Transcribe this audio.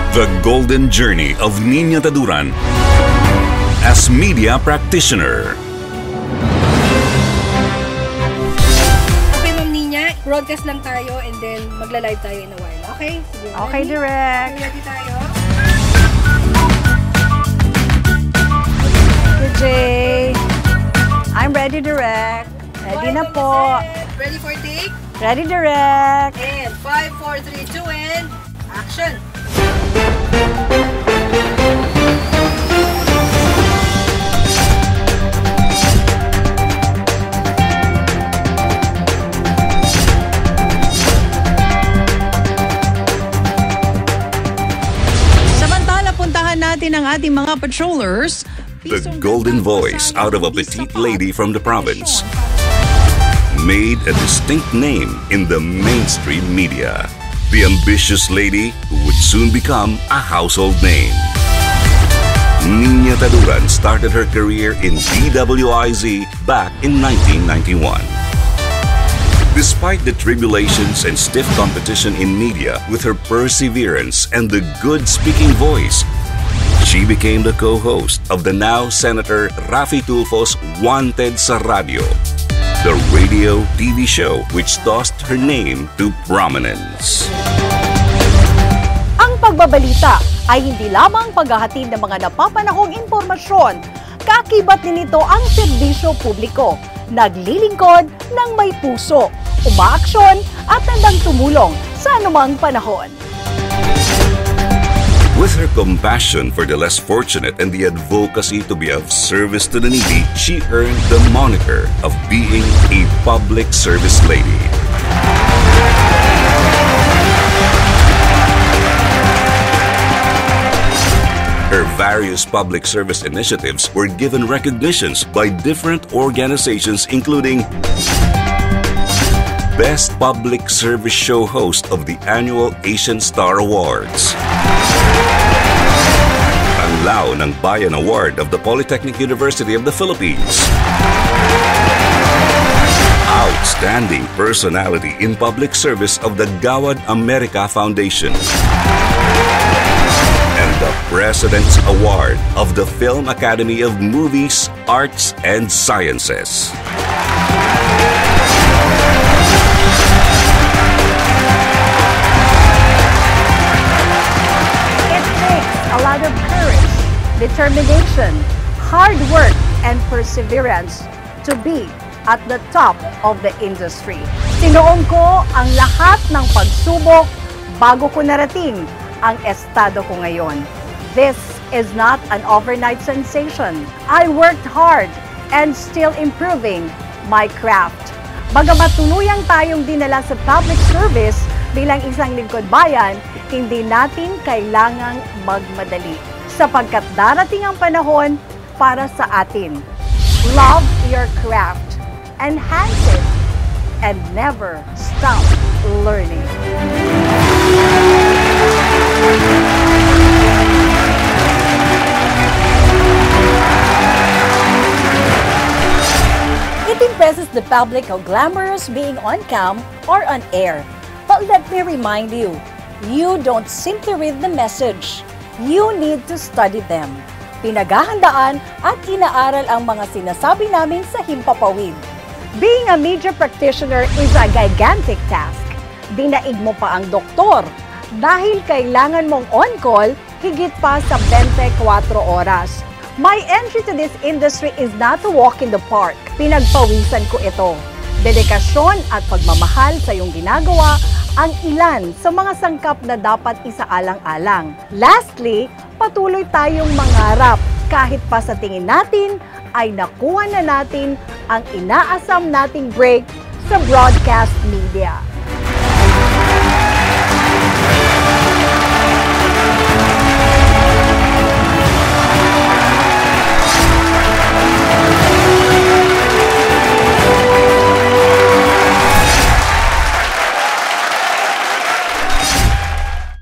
The Golden Journey of Nina Taduran as media practitioner. Okay, Ma'am Nina, broadcast lang tayo and then magla-live tayo in a while. Okay? Sige, okay, Direk. Ready tayo? Jay. I'm ready, Direk. Ready na po. Ready for take? Ready, Direk. And 5, 4, 3, 2, and action! Samantala, puntahan natin ang ating mga patrollers. The golden voice out of a petite lady from the province made a distinct name in the mainstream media. The ambitious lady who would soon become a household name. Nina Taduran started her career in DWIZ back in 1991. Despite the tribulations and stiff competition in media, with her perseverance and the good speaking voice, she became the co-host of the now Senator Raffy Tulfo's Wanted sa Radio, the radio TV show which tossed her name to prominence. Ang pagbabalita ay hindi lamang paghahatid ng mga napapanahong impormasyon. Kakibat din nito ang serbisyo publiko. Naglilingkod ng may puso, umaaksyon at handang tumulong sa anumang panahon. With her compassion for the less fortunate and the advocacy to be of service to the needy, she earned the moniker of being a public service lady. Her various public service initiatives were given recognitions by different organizations, including Best Public Service Show Host of the annual Asian Star Awards, Lao ng Bayan Award of the Polytechnic University of the Philippines, Outstanding Personality in Public Service of the Gawad America Foundation, and the President's Award of the Film Academy of Movies, Arts, and Sciences. A lot of courage, determination, hard work, and perseverance to be at the top of the industry. Sinuong ko ang lahat ng pagsubok bago ko narating ang estado ko ngayon. This is not an overnight sensation. I worked hard and still improving my craft. Bagamat tuluyang tayong dinala sa public service bilang isang lingkod bayan, hindi natin kailangang magmadali sapagkat darating ang panahon para sa atin. Love your craft, enhance it, and never stop learning. It impresses the public how glamorous being on cam or on air. But let me remind you, you don't simply read the message. You need to study them. Pinaghahandaan at inaaral ang mga sinasabi namin sa Himpapawid. Being a media practitioner is a gigantic task. Dinaig mo pa ang doktor dahil kailangan mong on-call higit pa sa 24 oras. My entry to this industry is not a walk in the park. Pinagpawisan ko ito. Dedikasyon at pagmamahal sa iyong ginagawa ang ilan sa mga sangkap na dapat isaalang-alang. Lastly, patuloy tayong mangarap kahit pa sa tingin natin ay nakuha na natin ang inaasam nating break sa broadcast media.